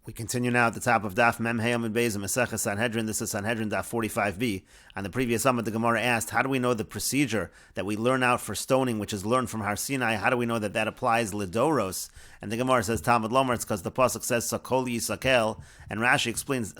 We continue now at the top of Daf Mem Hayom and Beis Meseches Sanhedrin. This is Sanhedrin Daf 45b. On the previous Amud, the Gemara asked, how do we know the procedure that we learn out for stoning, which is learned from Har Sinai? How do we know that that applies lidoros? And the Gemara says Talmud Lomer, it's because the pasuk says Sakol Yisakel, and Rashi explains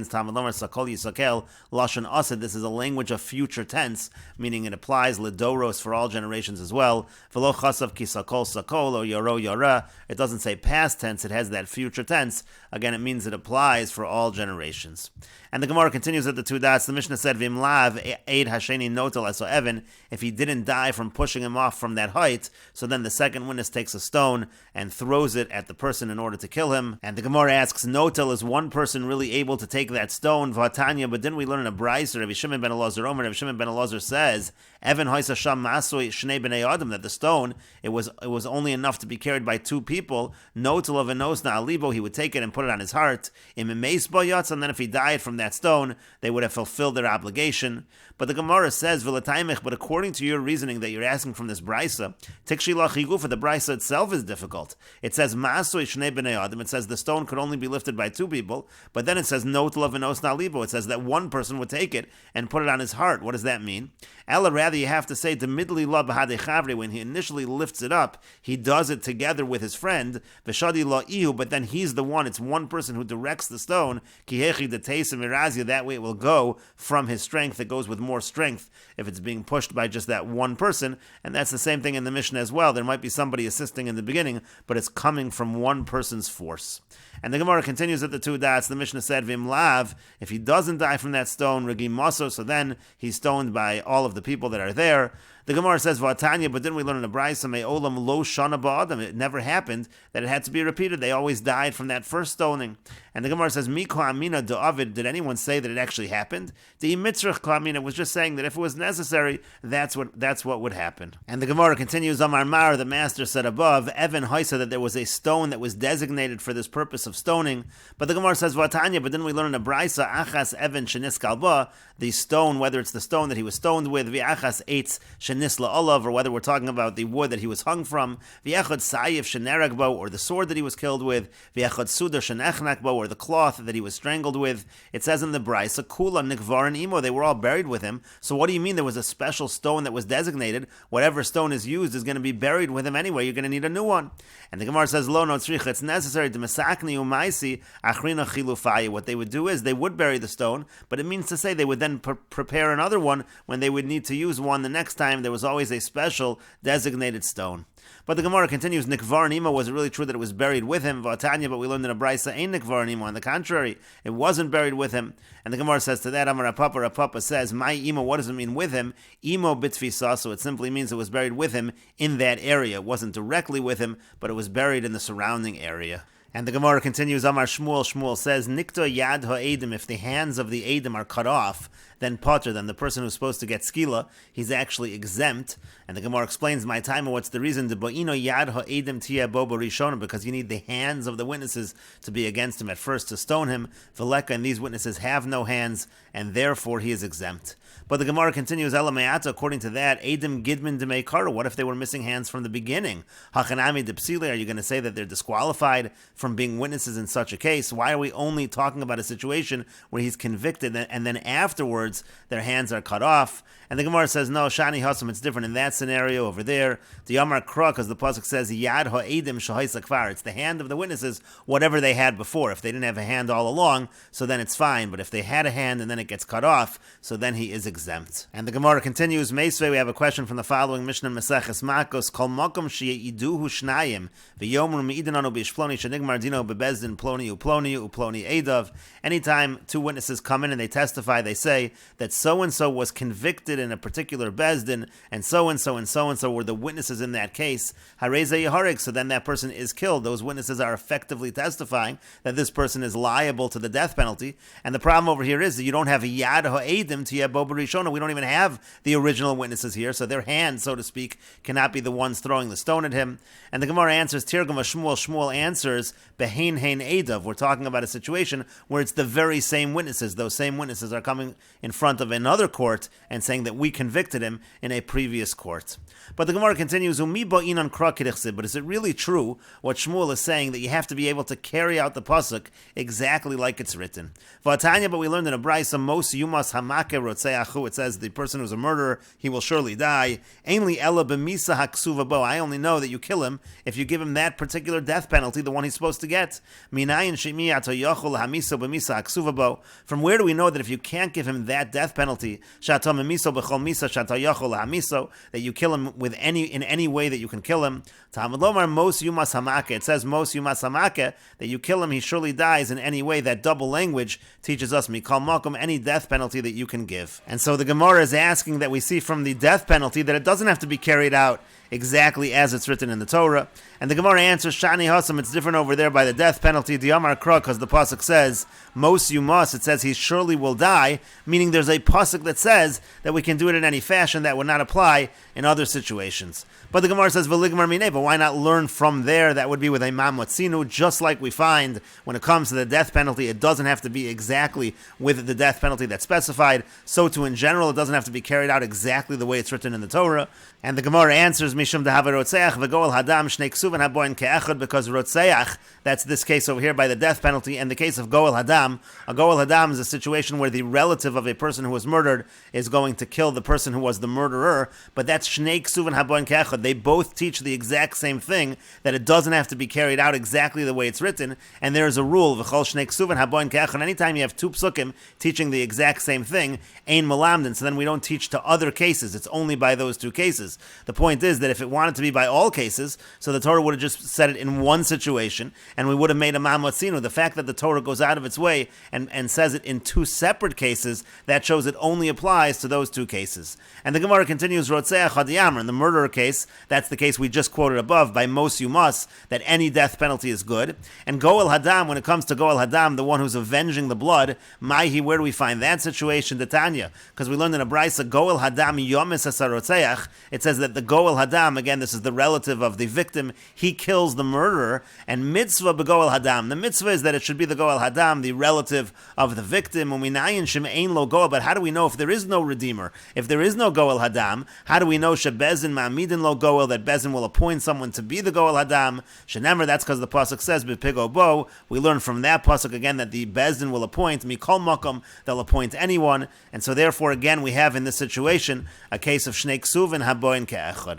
Talmud Lomer Sakol Yisakel Lashon Asad. This is a language of future tense, meaning it applies lidoros for all generations as well. V'lo chasav ki sakol sakol or yoro yora. It doesn't say past tense; it has that future tense. Again, it means it applies for all generations. And the Gemara continues at the two dots. The Mishnah said, "Vim lav eid hasheni notel eso Evan." If he didn't die from pushing him off from that height, so then the second witness takes a stone and throws it at the person in order to kill him. And the Gemara asks, "Notel, is one person really able to take that stone?" V'atanya, but didn't we learn in a brayso? Rabbi Shimon ben Elazar Omer. Rabbi Shimon ben Elazar says, "Evan hoisa sham masoi shnei bnei adam." That the stone it was only enough to be carried by two people. Notel of enos na alibo. He would take it and put it on his heart. Im meis bayatz, and then if he died from that stone, they would have fulfilled their obligation. But the Gemara says, "V'lataymich." But according to your reasoning that you're asking from this brayso, tikshi lachigu, for the brayso itself is difficult. It says masoi shnei bnei adam. It says the stone could only be lifted by two people. But then it says notel of enos na alibo. It says that one person would take it and put it on his heart. What does that mean? Ella, rather, you have to say the midli la b'hadei chavri. When he initially lifts it up, he does it together with his friend. V'shadi la ihu, but then he's the one. It's one person who directs the stone. Kihechi deteisa mirazia. That way, it will go from his strength. It goes with more strength if it's being pushed by just that one person. And that's the same thing in the Mishnah as well. There might be somebody assisting in the beginning, but it's coming from one person's force. And the Gemara continues at the two dots. The Mishnah said, "Vim lav." If he doesn't die from that stone, regim maso. So then he's stoned by all of the people that are there. The Gemara says, "V'atanya," but didn't we learn in the brayso, "Me olam lo shana ba'adam"? It never happened that it had to be repeated. They always died from that first stoning. And the Gemara says, "Mikla amina da'avid." Did anyone say that it actually happened? The mitzrach klamina was just saying that if it was necessary, that's what would happen. And the Gemara continues, "Amar Mar," the master said above, "Evan hoisa," that there was a stone that was designated for this purpose of stoning. But the Gemara says, "V'atanya," but didn't we learn in the brayso, "Achas Evan shenis kalba," the stone, whether it's the stone that he was stoned with, v'achas eitz shenisla olav, or whether we're talking about the wood that he was hung from, v'echad sayif sheneragbo, or the sword that he was killed with, v'echad suda shenechnakbo, or the cloth that he was strangled with. It says in the brayso, "Kula nikvarin imo," they were all buried with him. So what do you mean there was a special stone that was designated? Whatever stone is used is going to be buried with him anyway. You're going to need a new one. And the Gemara says, "Lo no tzricha," it's necessary to mesakni umaisi achrina chilufaya. What they would do is they would bury the stone, but it means to say they would then prepare another one when they would need to use one the next time. There was always a special designated stone. But the Gemara continues, "Nikvar nima," was it really true that it was buried with him? V'atanya, but we learned in a brayso, "Ein nikvar nima." On the contrary, it wasn't buried with him. And the Gemara says to that, Amar Rapapa says, "My imo," what does it mean with him? Imo bitfisa, so it simply means it was buried with him in that area. It wasn't directly with him, but it was buried in the surrounding area. And the Gemara continues, Amar Shmuel, Shmuel says, "Nikta yad ha'edim," if the hands of the edim are cut off, then potter, then the person who's supposed to get skila, he's actually exempt. And the Gemara explains, "My time, what's the reason? The bo'ino yad ha'edim tia bobo rishona," because you need the hands of the witnesses to be against him at first to stone him. V'leka, and these witnesses have no hands, and therefore he is exempt. But the Gemara continues, "Elameata," according to that, "Edim gidmin demeikara." What if they were missing hands from the beginning? Hachanami depsile. Are you going to say that they're disqualified from being witnesses in such a case? Why are we only talking about a situation where he's convicted and then afterwards their hands are cut off? And the Gemara says, no, Shani Hasam, it's different in that scenario over there. The Yamar Kra, because the pasuk says, Yad ha'edim shahais akvar. It's the hand of the witnesses, whatever they had before. If they didn't have a hand all along, so then it's fine. But if they had a hand and then it gets cut off, so then he is exempt. And the Gemara continues, Meisvei, we have a question from the following Mishnah Meseches Makos, Kol Mokom she'iduhu shnayim, v'yomru me'idananu b'ishploni shenigmar dino bebezdin ploni uploni edav. Anytime two witnesses come in and they testify, they say that so-and-so was convicted in a particular bezdin, and so-and-so and so-and-so were the witnesses in that case, hareze yaharik, so then that person is killed. Those witnesses are effectively testifying that this person is liable to the death penalty. And the problem over here is that you don't have a yad ha'edim to yabo b'rishona. We don't even have the original witnesses here, so their hands, so to speak, cannot be the ones throwing the stone at him. And the Gemara answers, Tirgum Shmuel, Shmuel answers, behein hein edav. We're talking about a situation where it's the very same witnesses. Those same witnesses are coming in in front of another court and saying that we convicted him in a previous court. But the Gemara continues, but is it really true what Shmuel is saying, that you have to be able to carry out the pasuk exactly like it's written? But we learned in a brayso, mos yumas hamake rotzeachu, it says the person who's a murderer, he will surely die. Ainli ela b'misa haksuva bo, I only know that you kill him if you give him that particular death penalty, the one he's supposed to get. Minayin shemi ato yochel hamiso b'misa haksuva bo, from where do we know that if you can't give him that death penalty, shato memiso b'chol misa shato yochel hamiso, that you kill him in any way that you can kill him? Talmud lomar mos yumas hamake, it says mos yumas hamake, that you kill him, he surely dies in any way. That double language teaches us mikal makom, any death penalty that you can give. And so the Gemara is asking that we see from the death penalty that it doesn't have to be carried out exactly as it's written in the Torah. And the Gemara answers, Shani Hasam, it's different over there by the death penalty, Diyamar Kra, because the pasuk says, Mos Yumas, it says he surely will die, meaning there's a pasuk that says that we can do it in any fashion that would not apply in other situations. But the Gemara says, V'ligmar minei, but why not learn from there? That would be with a mamwatzinu, just like we find when it comes to the death penalty, it doesn't have to be exactly with the death penalty that's specified. So too in general, it doesn't have to be carried out exactly the way it's written in the Torah. And the Gemara answers, Mishum dehava rotzeach v'goel hadam shnei ksuvin haboin ke'echad, because rotzeach, that's this case over here by the death penalty, and the case of goel hadam. A goel hadam is a situation where the relative of a person who was murdered is going to kill the person who was the murderer, but that's shnei ksuvin haboin ke'echad. They both teach the exact same thing, that it doesn't have to be carried out exactly the way it's written, and there is a rule, v'chol shnei ksuvin haboin ke'echad, anytime you have two psukim teaching the exact same thing, ein malamdin, so then we don't teach to other cases, it's only by those two cases. The point is that if it wanted to be by all cases, so the Torah would have just said it in one situation, and we would have made a mamwatzinu. The fact that the Torah goes out of its way and says it in two separate cases, that shows it only applies to those two cases. And the Gemara continues, Rotzeach hadiyamr, in the murderer case, that's the case we just quoted above, by Mos Yumas, that any death penalty is good. And Goel Hadam, when it comes to Goel Hadam, the one who's avenging the blood, Maihi, where do we find that situation? The Tanya, because we learned in a brayso, Goel Hadam yomis asarotzeach, it says that the Goel Hadam, again, this is the relative of the victim, he kills the murderer, and mitzvah begoel Hadam. The mitzvah is that it should be the Goel Hadam, the relative of the victim. Uminayin shem ein lo goel, but how do we know if there is no redeemer? If there is no Goel Hadam, how do we know shebezin ma'amidin lo goel, that Bezin will appoint someone to be the Goel Hadam? Shenemer, that's because the pasuk says bepigo bo. We learn from that pasuk again that the Bezin will appoint mikol makom, they'll appoint anyone, and so therefore again we have in this situation a case of shnei ksuvin haboin ke'echad.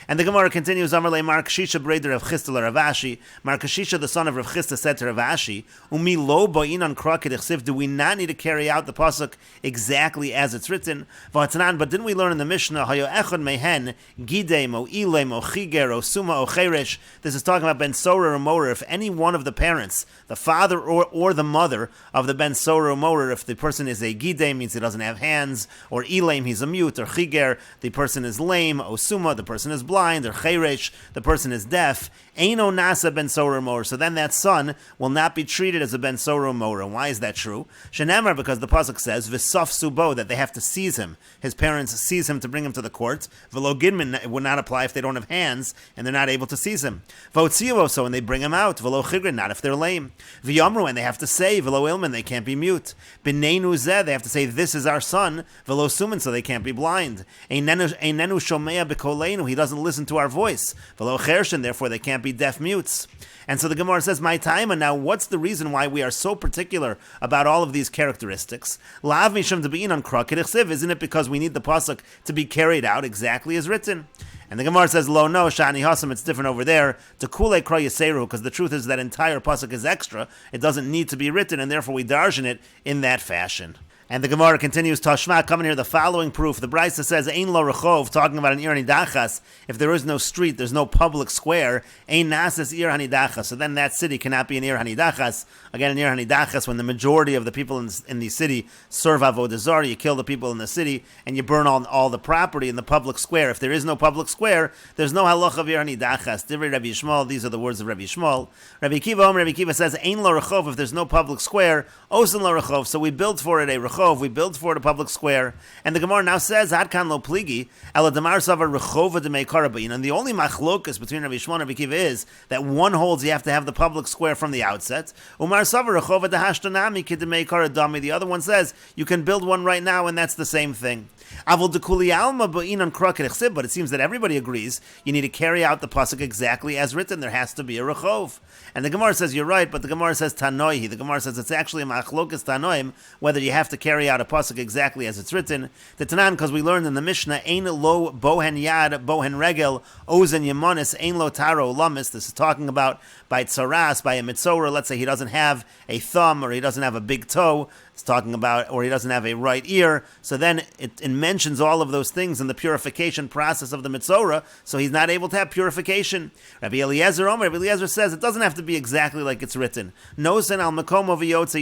And the Gemara continues, Amarle Mar Kashisha Breder of Chisda Rav Ashi. Mar Kashisha, the son of Rav Chisda, said to Rav Ashi, Umi lo bo'inan krakid echsiv, do we not need to carry out the pasuk exactly as it's written? V'atanan, but didn't we learn in the Mishnah, Hayo echad mehen, gidem, o ilem, o chiger, o suma, o cheresh? This is talking about ben sorer or morer. If any one of the parents, the father or the mother of the ben sorer or morer, if the person is a gidem, means he doesn't have hands, or ilem, he's a mute, or chiger, the person is lame, o suma, the person is blind, or cheresh, the person is deaf, Eino nasa ben sorer morer. So then that son will not be treated as a ben sorer morer. Why is that true? Shenemar, because the pasuk says v'sof subo, that they have to seize him. His parents seize him to bring him to the court. V'lo gidmin, it would not apply if they don't have hands and they're not able to seize him. V'otzivo, so when they bring him out. V'lo chigrin, not if they're lame. V'yomru, and they have to say v'lo ilmin, they can't be mute. B'neinu zeh, they have to say this is our son. V'lo sumin, so they can't be blind. Einenu shomea b'koleinu, he doesn't listen to our voice. V'lo chershin, therefore they can't be deaf mutes. And so the Gemara says, my time, and now what's the reason why we are so particular about all of these characteristics? Lav mishum debein on krakid echsiv, isn't it because we need the pasuk to be carried out exactly as written? And the Gemara says, lo no, shani hasam, it's different over there, to kule kra yaseru, because the truth is that entire pasuk is extra, it doesn't need to be written, and therefore we darshan it in that fashion. And the Gemara continues, Tashma, coming here, the following proof. The Brisa says, Ein lo rechov, talking about an ir hanidachas. If there is no street, there's no public square, Ein nases ir hanidachas. So then that city cannot be an ir hanidachas. Again, an ir hanidachas, when the majority of the people in the city serve avodah zarah, you kill the people in the city, and you burn all the property in the public square. If there is no public square, there's no halach of ir hanidachas. Divrei Rabbi Yishmael, these are the words of Rabbi Yishmael. Rabbi Kiva says, Ein lo rechov, if there's no public square, Osen lo rechov. So we built for it a rechov, rechov, we build for it a public square. And the Gemara now says, Ad kan lo pligi, ela damar savar rechova de meikara. But the only machlokas between Rabbi Shimon and Rabbi Kiva is that one holds you have to have the public square from the outset. Umar savar rechova de hashtanami kid de meikara dami. The other one says you can build one right now, and that's the same thing. Avol dekuli alma ba'inan kroket echsib. But it seems that everybody agrees you need to carry out the pasuk exactly as written. There has to be a rechov. And the Gemara says you're right, but the Gemara says tanoihi. The Gemara says it's actually a machlokas tanoim whether you have to carry out a pasuk exactly as it's written. The Tanan, because we learned in the Mishnah, ein lo bohen yad bohen regel ozen yemonis ein lo taro lamis. This is talking about by tsaras, by a mitzora. Let's say he doesn't have a thumb or he doesn't have a big toe. It's talking about, or he doesn't have a right ear. So then it mentions all of those things in the purification process of the mitzora. So he's not able to have purification. Rabbi Eliezer says it doesn't have to be exactly like it's written. Nosen al makom v'yotze.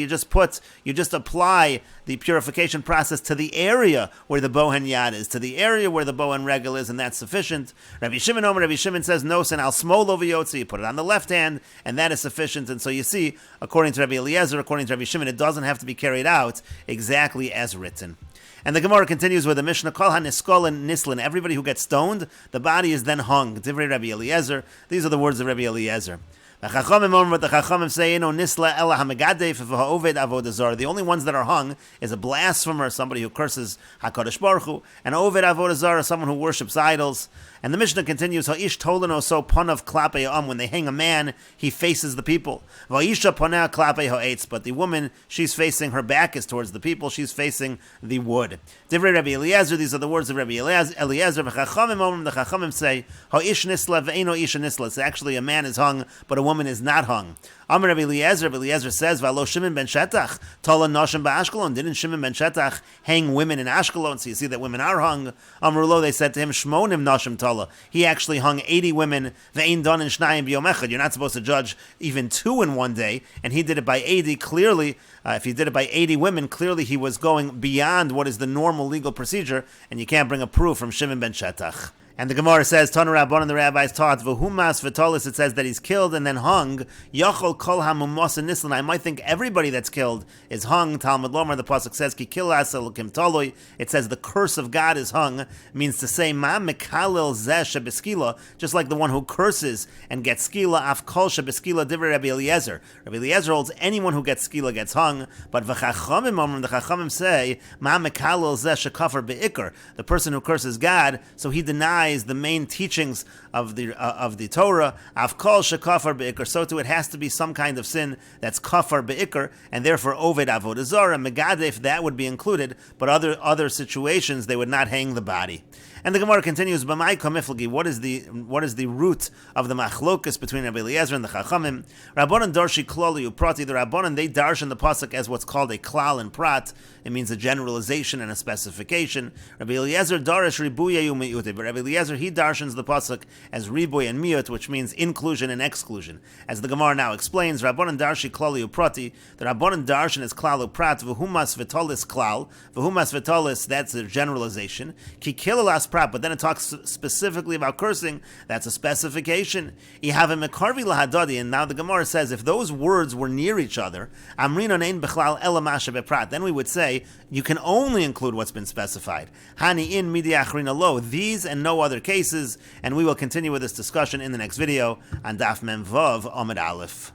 You just apply the purification process to the area where the bohen yad is, to the area where the bohen regel is, and that's sufficient. Rabbi Shimon says nosen al smolo v'yotze. You put it on the left hand, and that is sufficient. And so you see, according to Rabbi Eliezer, according to Rabbi Shimon, it doesn't have to be carried out exactly as written. And the Gemara continues with the Mishnah, Kol ha-niskol and nislin. Everybody who gets stoned, the body is then hung. Divrei Rabbi Eliezer. These are the words of Rabbi Eliezer. The Chachamim say, nisla ela hamagadef v'ha'oved avodah zarah. The only ones that are hung is a blasphemer, somebody who curses HaKadosh Baruch Hu, and oved avodah zarah, someone who worships idols. And the Mishnah continues, Ha'ish tolano so panav klape when they hang a man, he faces the people. Va'isha panah klape ha'etz. But the woman, she's facing, her back is towards the people, she's facing the wood. Divrei Rabbi Eliezer, these are the words of Rabbi Eliezer. The Chachamim say, Ha'ish nisla ve'eno isha nisla. It's actually a man is hung, but a woman is not hung. Amar Rabbi Eliezer says, V'alo Shimon ben Shetach, Tola Noshim ba'Ashkelon. Didn't Shimon ben Shetach hang women in Ashkelon? So you see that women are hung. Amrulo, they said to him, Shmonim Noshim Tola. He actually hung 80 women. Ve'ein don in Shnayim b'yom echad. You're not supposed to judge even 2 in one day. And he did it by 80. Clearly, if he did it by 80 women, clearly he was going beyond what is the normal legal procedure. And you can't bring a proof from Shimon ben Shetach. And the Gemara says, Tanu Rabban and the rabbis taught, V'humas v'tolis, it says that he's killed and then hung. Yachol kol hamumos and nislan. I might think everybody that's killed is hung. Talmud Lomar, the pasuk says, Ki kilas elokim toloi. It says the curse of God is hung. It means to say, Ma mekalil zeh shebeskila, just like the one who curses and gets skila, af kol shebeskila divrei Rabbi Eliezer. Rabbi Eliezer holds anyone who gets skila gets hung. But v'chachamim omrim, the chachamim say, Ma mekalil zeh shekafar be'ikr. The person who curses God, so he denies the main teachings of the Torah. Avkol shekafar beikar. So too, it has to be some kind of sin that's kafar beikar, and therefore oved avodah zarah megadef, that would be included. But other situations they would not hang the body. And the Gemara continues, B'mai kamiflagi, what is the root of the machlokas between Rabbi Eliezer and the Chachamim? Rabbanan darshi klali uprati. The Rabbanan, they darshan the pasuk as what's called a klal and prat. It means a generalization and a specification. Rabbi Eliezer darish ribuya u'mi'ute. But Rabbi Eliezer, he darshans the pasuk as ribuy and miut, which means inclusion and exclusion. As the Gemara now explains, Rabbanan darshi klali uprati. The Rabbanan darshan is klal uprat. V'humas v'tolis klal. V'humas v'tolis, that's a generalization. Ki kilalas prat, but then it talks specifically about cursing. That's a specification. And now the Gemara says if those words were near each other, then we would say you can only include what's been specified. These and no other cases. And we will continue with this discussion in the next video on Daf Mem Vav Amud Aleph.